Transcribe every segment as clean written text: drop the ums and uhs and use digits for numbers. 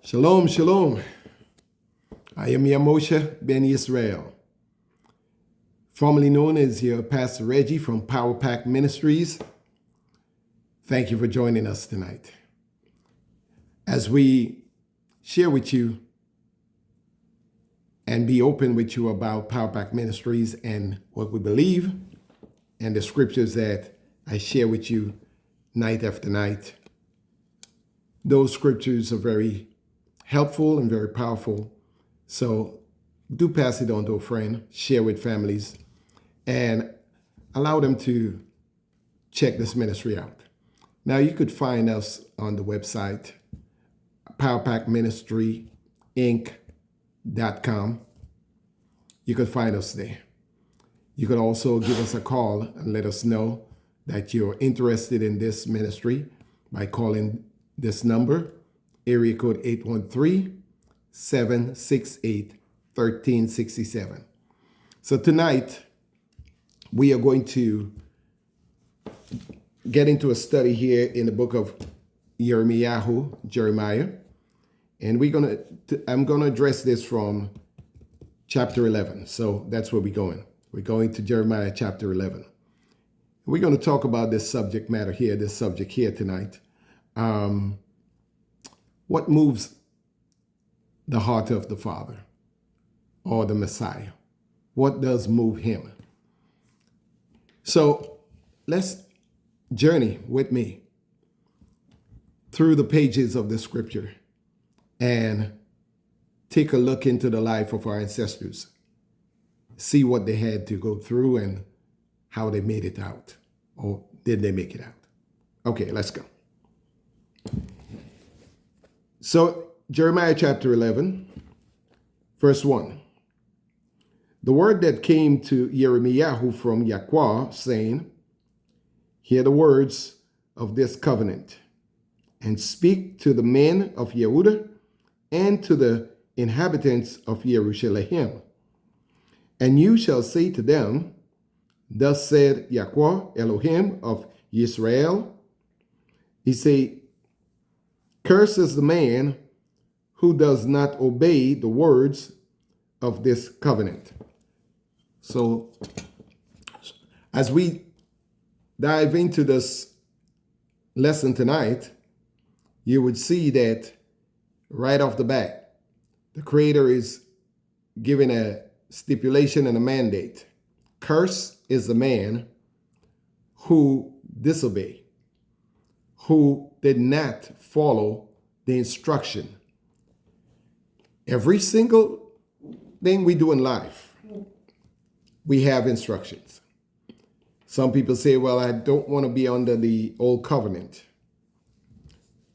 Shalom, shalom. I am Yamosha Ben Israel, formerly known as your Pastor Reggie from Power Pack Ministries. Thank you for joining us tonight as we share with you and be open with you about Power Pack Ministries and what we believe and the scriptures that I share with you night after night. Those scriptures are very helpful and very powerful. So do pass it on to a friend, share with families, and allow them to check this ministry out. Now, you could find us on the website, powerpackministryinc.com. You could find us there. You could also give us a call and let us know that you're interested in this ministry by calling this number, area code 813-768-1367. So tonight, we are going to get into a study here in the book of Jeremiah, and I'm going to address this from chapter 11. So that's where we're going. We're going to Jeremiah chapter 11. We're going to talk about this subject here tonight. What moves the heart of the Father or the Messiah? What does move him? So let's journey with me through the pages of the scripture and take a look into the life of our ancestors. See what they had to go through and how they made it out. Or did they make it out? Okay, let's go. So, Jeremiah chapter 11, verse 1. The word that came to Jeremiah from Yahweh, saying, hear the words of this covenant, and speak to the men of Yehudah and to the inhabitants of Jerusalem. And you shall say to them, thus said Yahweh Elohim of Israel. He say, cursed is the man who does not obey the words of this covenant. So, as we dive into this lesson tonight, you would see that right off the bat, the Creator is giving a stipulation and a mandate. Curse is the man who disobeyed, who did not follow the instruction. Every single thing we do in life, we have instructions. Some people say, well, I don't want to be under the old covenant.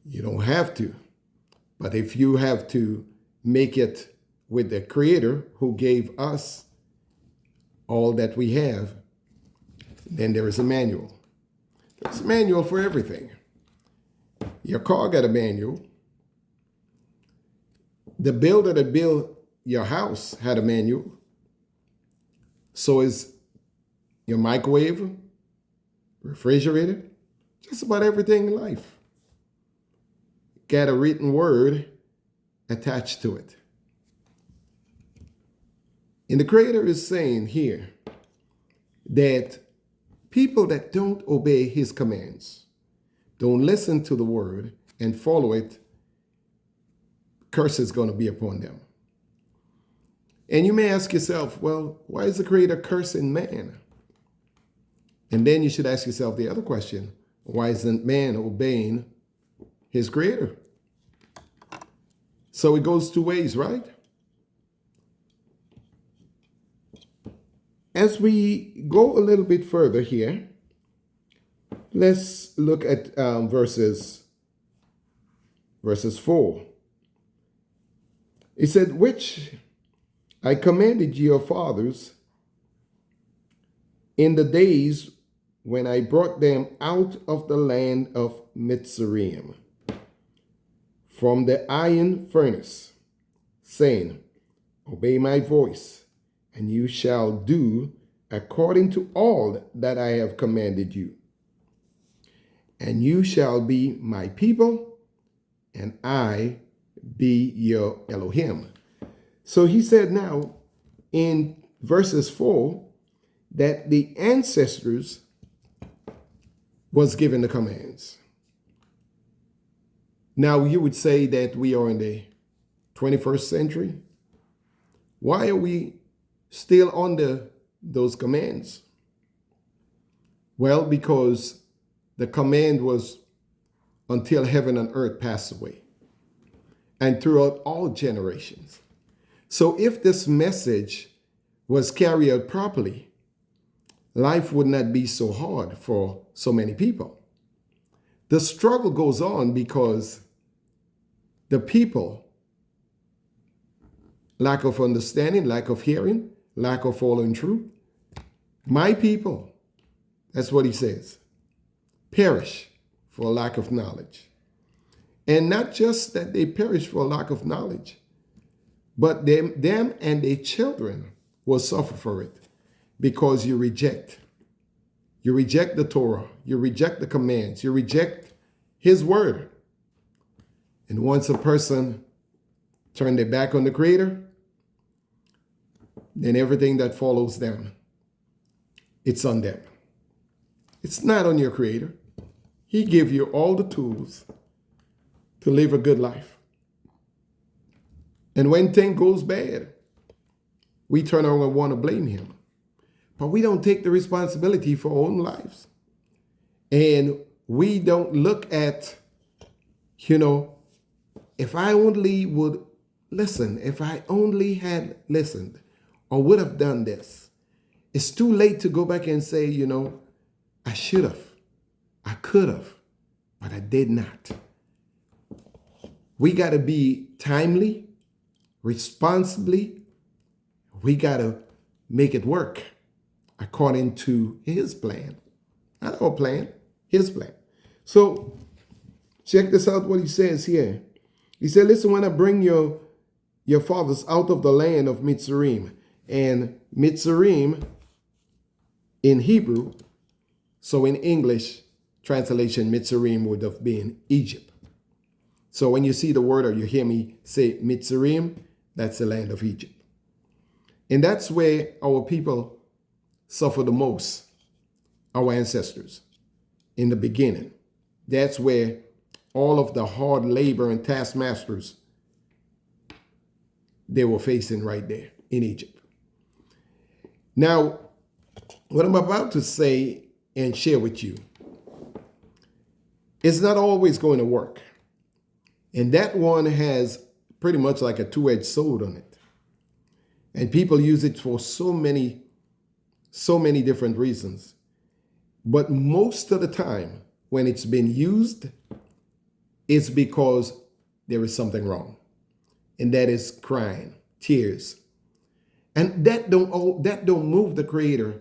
You don't have to. But if you have to make it with the Creator who gave us all that we have, then there is a manual. There's a manual for everything. Your car got a manual. The builder that built your house had a manual. So is your microwave, refrigerator, just about everything in life got a written word attached to it. And the Creator is saying here that people that don't obey his commands, don't listen to the word and follow it, curse is going to be upon them. And you may ask yourself, well, why is the Creator cursing man? And then you should ask yourself the other question, why isn't man obeying his Creator? So it goes two ways, right? As we go a little bit further here, let's look at verses 4. It said, which I commanded your fathers in the days when I brought them out of the land of Mitzrayim, from the iron furnace, saying, obey my voice, and you shall do according to all that I have commanded you. And you shall be my people, and I be your Elohim. So he said now in verses 4 that the ancestors was given the commands. Now you would say that we are in the 21st century. Why are we still under those commands? Well, because the command was until heaven and earth pass away, and throughout all generations. So if this message was carried out properly, life would not be so hard for so many people. The struggle goes on because the people, lack of understanding, lack of hearing, lack of following truth. My people, that's what he says, perish for lack of knowledge. And not just that they perish for lack of knowledge, but them and their children will suffer for it because you reject. You reject the Torah. You reject the commands. You reject his word. And once a person turns their back on the Creator, then everything that follows them, it's on them. It's not on your Creator. He gives you all the tools to live a good life. And when things goes bad, we turn around and want to blame him. But we don't take the responsibility for our own lives. And we don't look at, if I only would listen, if I only had listened or would have done this, it's too late to go back and say, I should have, I could have, but I did not. We got to be timely, responsibly. We got to make it work according to his plan. Not our plan, his plan. So check this out what he says here. He said, listen, when I bring your fathers out of the land of Mitzrayim. And Mitzrayim in Hebrew, so in English translation, Mitzrayim would have been Egypt. So when you see the word or you hear me say Mitzrayim, that's the land of Egypt. And that's where our people suffer the most, our ancestors, in the beginning. That's where all of the hard labor and taskmasters they were facing right there in Egypt. Now, what I'm about to say and share with you is not always going to work. And that one has pretty much like a two-edged sword on it. And people use it for so many different reasons. But most of the time, when it's been used, it's because there is something wrong. And that is crying, tears. And that don't move the Creator,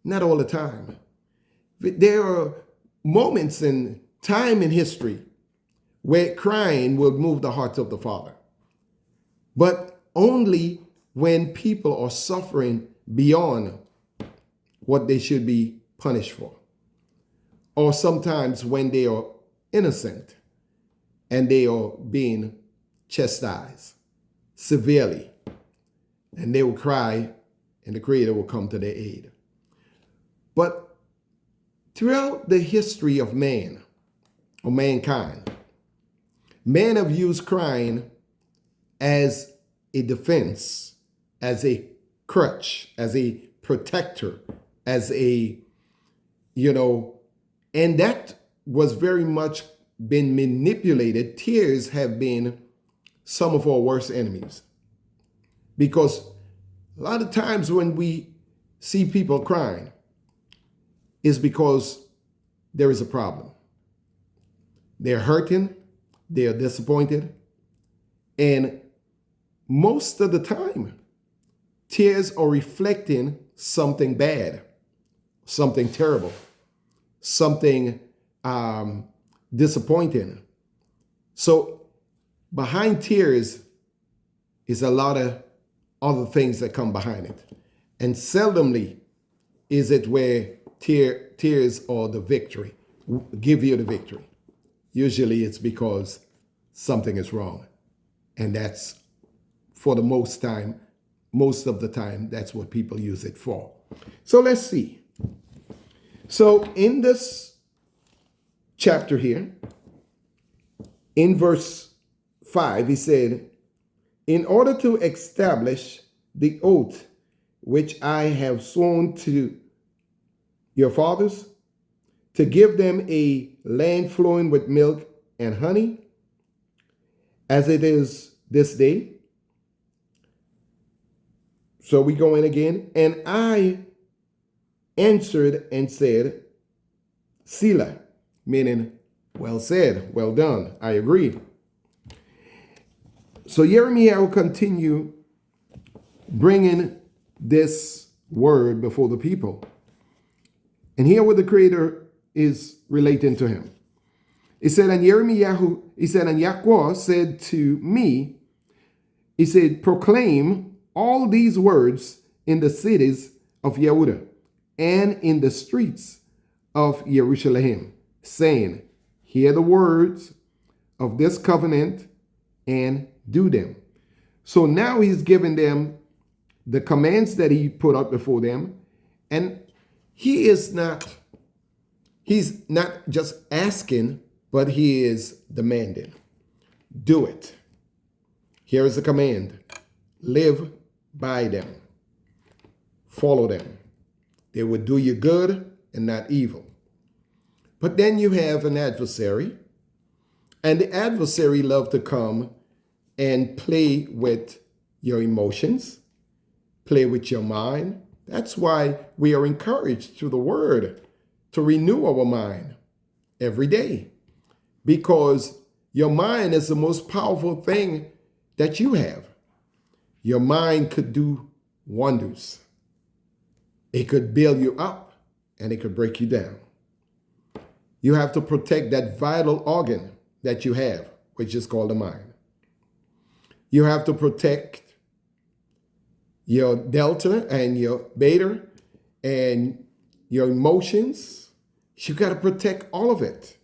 not all the time. There are moments in time in history where crying will move the hearts of the Father. But only when people are suffering beyond what they should be punished for. Or sometimes when they are innocent and they are being chastised severely. And they will cry and the Creator will come to their aid. But throughout the history of man, or mankind, men have used crying as a defense, as a crutch, as a protector, as a, and that was very much been manipulated. Tears have been some of our worst enemies. Because a lot of times when we see people crying, is because there is a problem. They're hurting, they are disappointed, and most of the time, tears are reflecting something bad, something terrible, something disappointing. So behind tears is a lot of other things that come behind it. And seldomly is it where tears are the victory, give you the victory. Usually it's because something is wrong. And that's for the most of the time, that's what people use it for. So let's see. So in this chapter here, in verse 5, he said, in order to establish the oath which I have sworn to your fathers, to give them a land flowing with milk and honey, as it is this day. So we go in again. And I answered and said, Selah, meaning well said, well done, I agree. So Jeremiah will continue bringing this word before the people. And here what the Creator is relating to him. He said, and Yahweh said to me, he said, proclaim all these words in the cities of Yehuda and in the streets of Jerusalem, saying, hear the words of this covenant and do them. So now he's giving them the commands that he put up before them. And he's not just asking, but he is demanding. Do it. Here is the command. Live by them. Follow them. They will do you good and not evil. But then you have an adversary, and the adversary loves to come and play with your emotions, play with your mind. That's why we are encouraged through the word to renew our mind every day, because your mind is the most powerful thing that you have. Your mind could do wonders. It could build you up and it could break you down. You have to protect that vital organ that you have, which is called the mind. You have to protect your delta and your beta and your emotions. You got to protect all of it.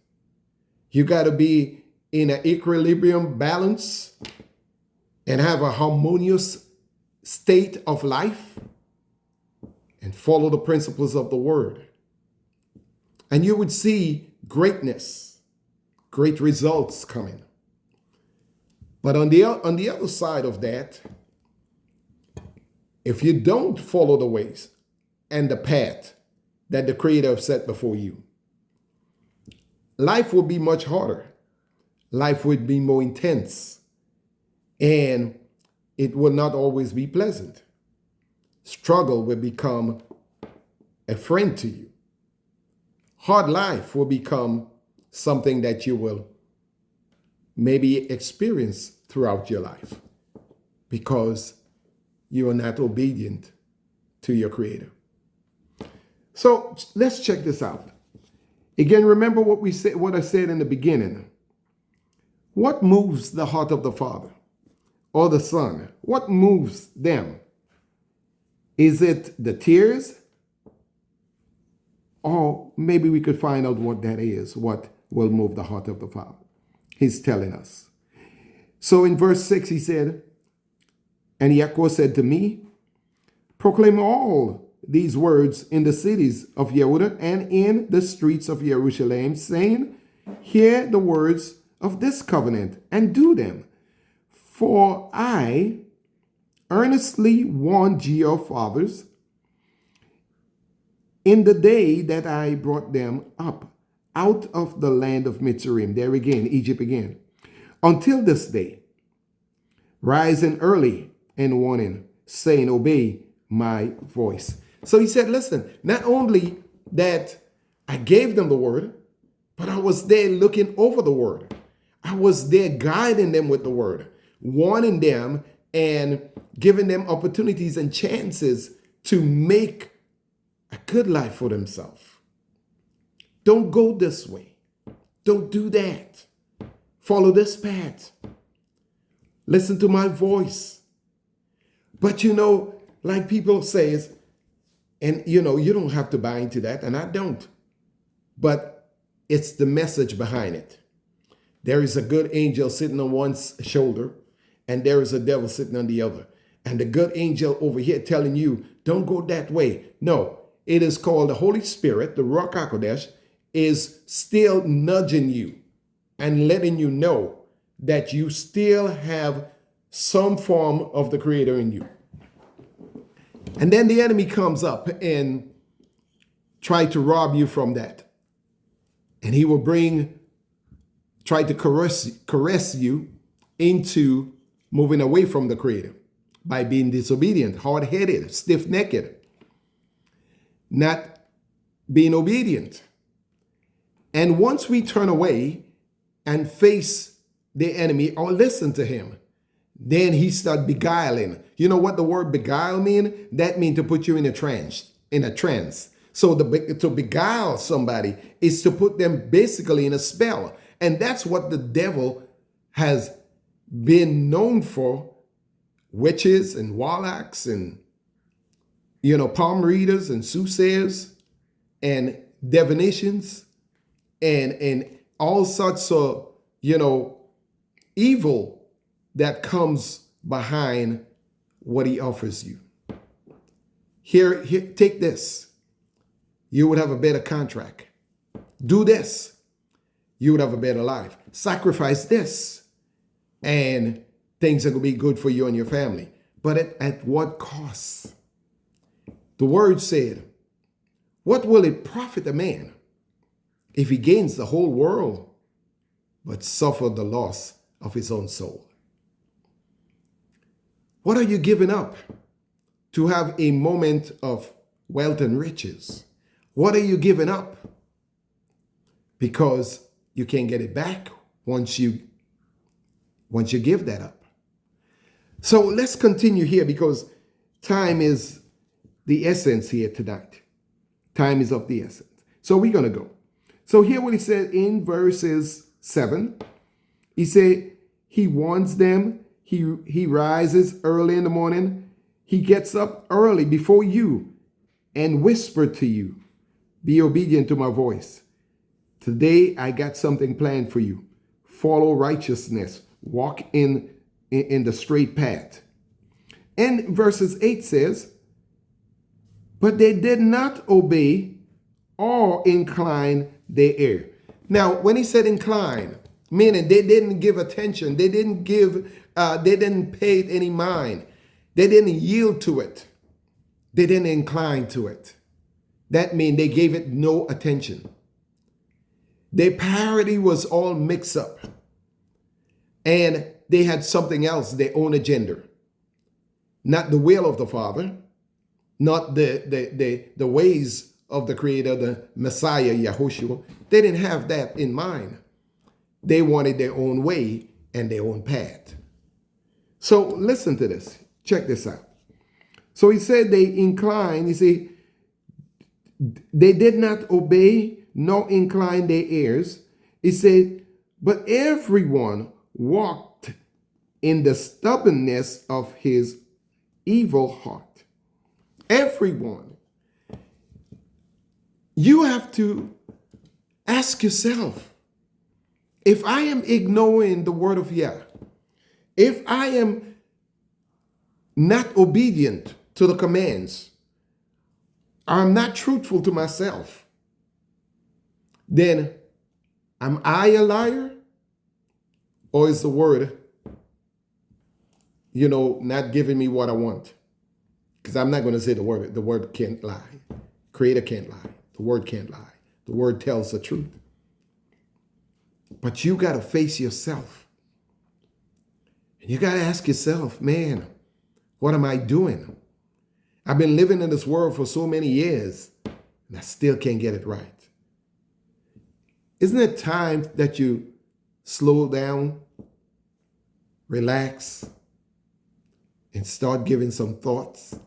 You got to be in an equilibrium balance and have a harmonious state of life and follow the principles of the word. And you would see greatness, great results coming. But on the other side of that, if you don't follow the ways and the path that the Creator has set before you, life will be much harder. Life would be more intense. And it will not always be pleasant. Struggle will become a friend to you. Hard life will become something that you will maybe experience throughout your life because you are not obedient to your Creator. So let's check this out. Again, remember what I said in the beginning. What moves the heart of the Father or the Son? What moves them? Is it the tears? Or maybe we could find out what that is, what will move the heart of the Father. He's telling us. So in verse 6, he said, and Yahweh said to me, proclaim all these words in the cities of Yehuda and in the streets of Jerusalem, saying, hear the words of this covenant and do them. For I earnestly warned your fathers in the day that I brought them up out of the land of Mitzrayim, there again, Egypt again, until this day, rising early and warning, saying, obey my voice. So he said, listen, not only that I gave them the word, but I was there looking over the word. I was there guiding them with the word, warning them and giving them opportunities and chances to make a good life for themselves. Don't go this way. Don't do that. Follow this path. Listen to my voice. But like people say, and you don't have to buy into that, and I don't. But it's the message behind it. There is a good angel sitting on one's shoulder, and there is a devil sitting on the other. And the good angel over here telling you, don't go that way. No, it is called the Holy Spirit, the Ruach HaKodesh, is still nudging you and letting you know that you still have some form of the Creator in you. And then the enemy comes up and try to rob you from that. And he will try to caress you into moving away from the Creator by being disobedient, hard-headed, stiff-necked, not being obedient. And once we turn away and face the enemy or listen to him, then he start beguiling. You know what the word beguile mean? That means to put you in a trance. So to beguile somebody is to put them basically in a spell. And that's what the devil has been known for. Witches and warlocks and, palm readers and soothsayers and divinations and all sorts of, evil that comes behind what he offers you. Here, take this. You would have a better contract. Do this. You would have a better life. Sacrifice this. And things are going to be good for you and your family. But at what cost? The word said, what will it profit a man if he gains the whole world but suffer the loss of his own soul? What are you giving up to have a moment of wealth and riches? What are you giving up? Because you can't get it back once you give that up. So let's continue here because time is the essence here tonight. Time is of the essence. So we're going to go. So here what he said in verses 7, he said, he warns them. He rises early in the morning. He gets up early before you and whisper to you, be obedient to my voice. Today I got something planned for you. Follow righteousness. Walk in the straight path. And verses 8 says, but they did not obey or incline their ear. Now, when he said incline, meaning they didn't give attention, they didn't pay it any mind, they didn't yield to it, they didn't incline to it. That means they gave it no attention. Their priority was all mixed up. And they had something else, their own agenda. Not the will of the Father, not the ways of the Creator, the Messiah, Yahushua. They didn't have that in mind. They wanted their own way and their own path. So listen to this. Check this out. So he said they inclined, he said, they did not obey nor incline their ears. He said, but everyone walked in the stubbornness of his evil heart. Everyone. You have to ask yourself, if I am ignoring the word of Yah, if I am not obedient to the commands, I'm not truthful to myself, then am I a liar? Or is the word, not giving me what I want? Because I'm not going to say the word. The word can't lie. Creator can't lie. The word can't lie. The word tells the truth. But you got to face yourself. And you got to ask yourself, man, what am I doing? I've been living in this world for so many years, and I still can't get it right. Isn't it time that you slow down, relax, and start giving some thoughts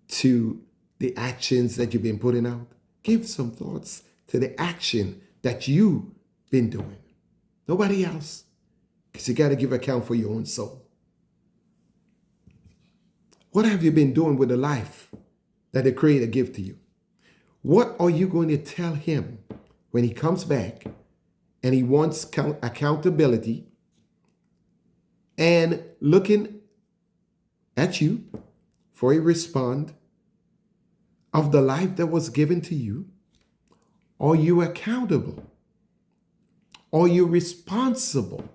to the actions that you've been putting out? Give some thoughts to the action that you've been doing. Nobody else. Because you got to give account for your own soul. What have you been doing with the life that the Creator gave to you? What are you going to tell him when he comes back and he wants accountability and looking at you for a response of the life that was given to you. Are you accountable? Are you responsible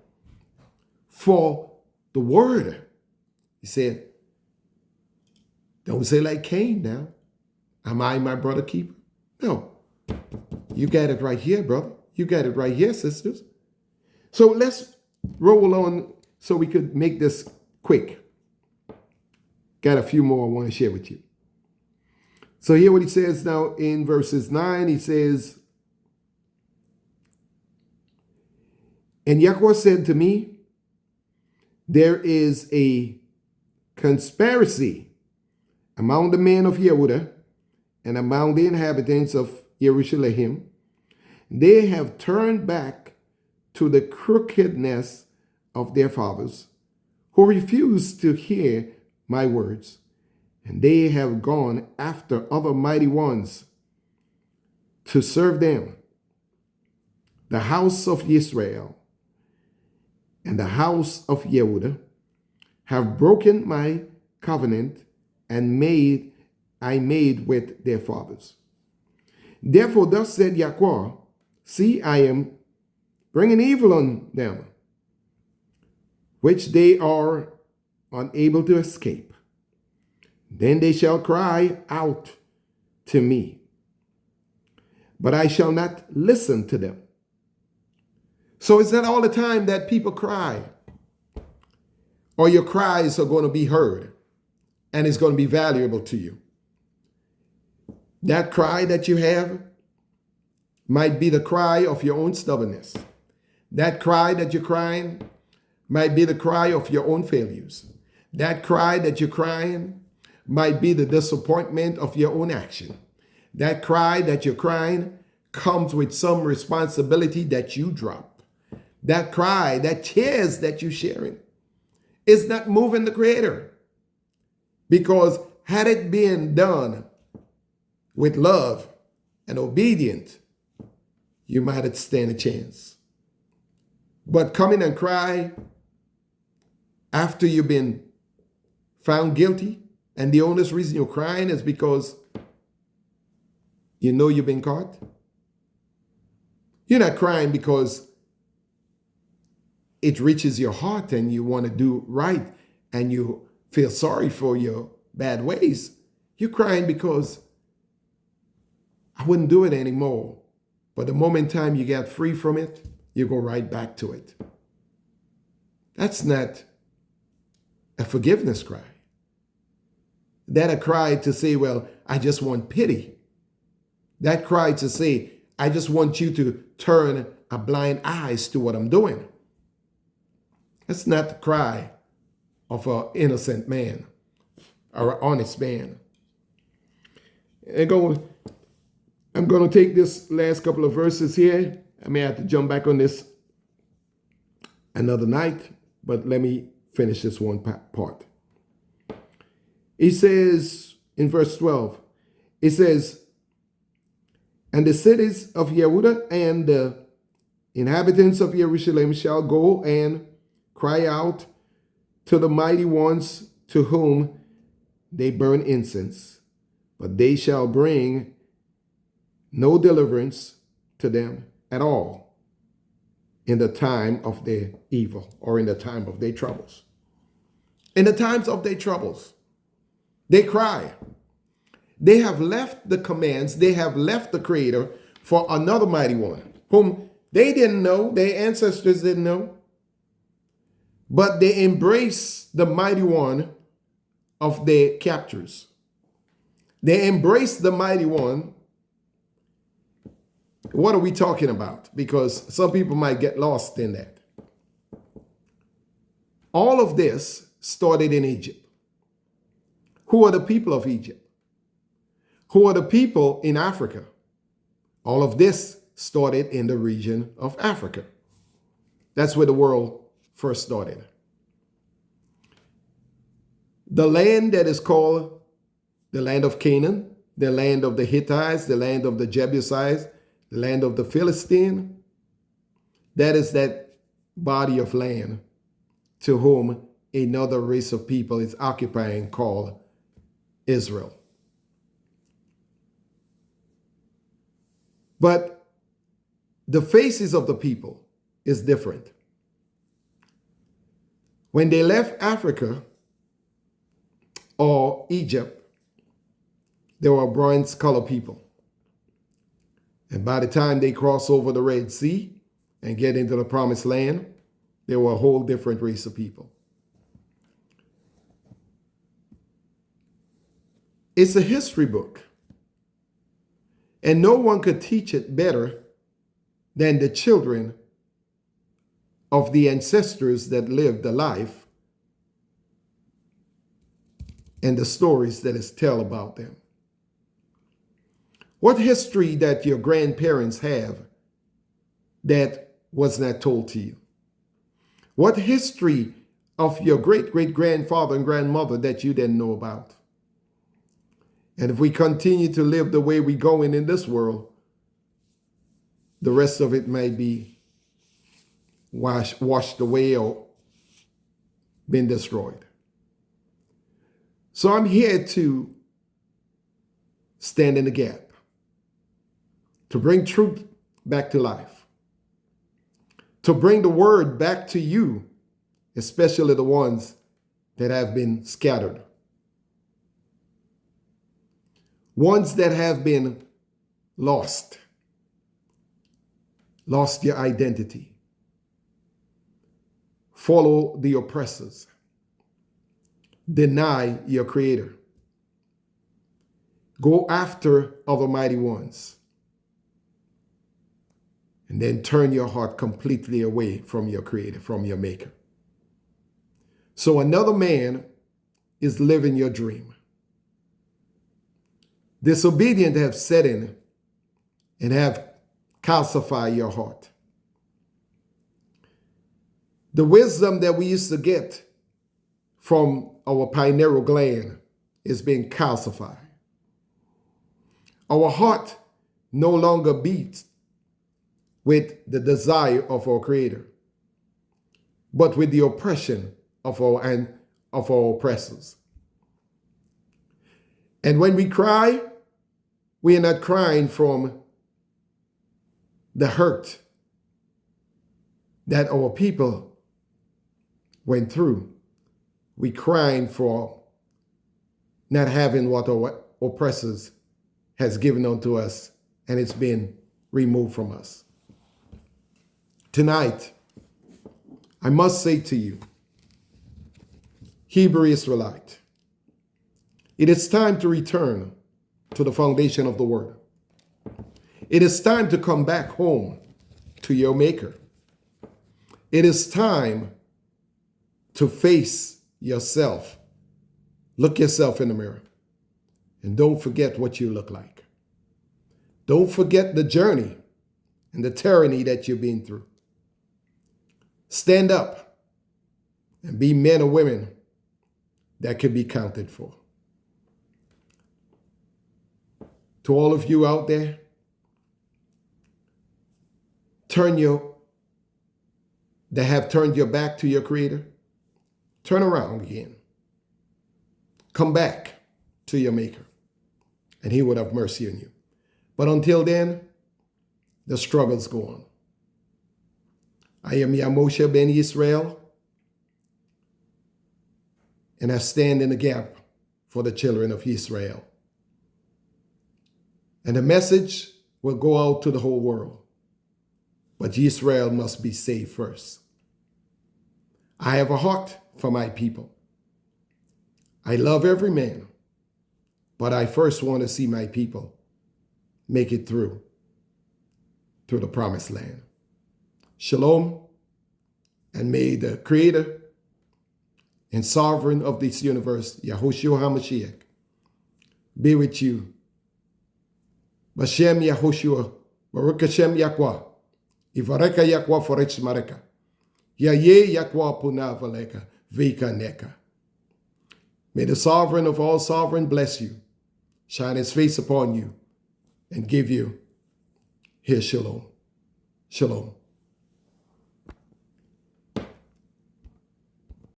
for the word? He said, don't say like Cain now. Am I my brother keeper? No. You got it right here, brother. You got it right here, sisters. So let's roll on so we could make this quick. Got a few more I want to share with you. So here what he says now in verses 9, he says, and Yahweh said to me, there is a conspiracy among the men of Yehudah and among the inhabitants of Jerusalem. They have turned back to the crookedness of their fathers, who refused to hear my words, and they have gone after other mighty ones to serve them. The house of Israel and the house of Yehudah have broken my covenant and I made with their fathers. Therefore, thus said Yahweh, see, I am bringing evil on them, which they are unable to escape. Then they shall cry out to me, but I shall not listen to them. So it's not all the time that people cry, or your cries are going to be heard, and it's going to be valuable to you. That cry that you have might be the cry of your own stubbornness. That cry that you're crying might be the cry of your own failures. That cry that you're crying might be the disappointment of your own action. That cry that you're crying comes with some responsibility that you drop. That cry, that tears that you're sharing is not moving the Creator. Because had it been done with love and obedience, you might have stand a chance. But come in and cry after you've been found guilty, and the only reason you're crying is because you know you've been caught. You're not crying because it reaches your heart and you want to do right and you feel sorry for your bad ways. You're crying because I wouldn't do it anymore. But the moment in time you get free from it, you go right back to it. That's not a forgiveness cry. That a cry to say, well, I just want pity. That cry to say, I just want you to turn a blind eyes to what I'm doing. That's not the cry of an innocent man or an honest man. I'm going to take this last couple of verses here. I may have to jump back on this another night, but let me finish this one part. He says in verse 12, it says, and the cities of Yehudah and the inhabitants of Jerusalem shall go and cry out to the mighty ones to whom they burn incense, but they shall bring no deliverance to them at all in the time of their evil or in the time of their troubles. In the times of their troubles, they cry. They have left the commands, they have left the Creator for another mighty one, whom they didn't know, their ancestors didn't know, but they embrace the mighty one of their captors. They embrace the mighty one. What are we talking about? Because some people might get lost in that. All of this started in Egypt. Who are the people of Egypt? Who are the people in Africa? All of this started in the region of Africa. That's where the world first started. The land that is called the land of Canaan, the land of the Hittites, the land of the Jebusites, the land of the Philistine, that is that body of land to whom another race of people is occupying called Israel. But the faces of the people is different. When they left Africa or Egypt, they were bronze-colored people. And by the time they cross over the Red Sea and get into the Promised Land, they were a whole different race of people. It's a history book. And no one could teach it better than the children of the ancestors that lived the life and the stories that is tell about them. What history that your grandparents have that was not told to you? What history of your great-great-grandfather and grandmother that you didn't know about? And if we continue to live the way we're going in this world, the rest of it might be washed away or been destroyed. So I'm here to stand in the gap, to bring truth back to life, to bring the word back to you, especially the ones that have been scattered, ones that have been lost your identity. Follow the oppressors. Deny your creator. Go after other mighty ones. And then turn your heart completely away from your creator, from your maker. So another man is living your dream. Disobedient have set in and have calcified your heart. The wisdom that we used to get from our pineal gland is being calcified. Our heart no longer beats with the desire of our Creator, but with the oppression of our oppressors. And when we cry, we are not crying from the hurt that our people went through. We crying for not having what our oppressors has given unto us, and it's been removed from us. Tonight, I must say to you, Hebrew Israelite, it is time to return to the foundation of the word. It is time to come back home to your maker. It is time to face yourself. Look yourself in the mirror. And don't forget what you look like. Don't forget the journey and the tyranny that you've been through. Stand up and be men or women that can be counted for. To all of you out there, that have turned your back to your Creator, turn around again. Come back to your Maker, and He would have mercy on you. But until then, the struggles go on. I am Yamosha ben Israel, and I stand in the gap for the children of Israel. And the message will go out to the whole world. But Israel must be saved first. I have a heart for my people. I love every man, but I first want to see my people make it through to the promised land. Shalom, and may the Creator and Sovereign of this universe, Yahushua HaMashiach, be with you. Bashem Yahushua, Baruch Hashem Yahweh, Ivareka Yahweh Foretz Mareka, Yaye Yahweh Puna Valeka, Vika Neka. May the Sovereign of all sovereign bless you, shine His face upon you, and give you His shalom. Shalom.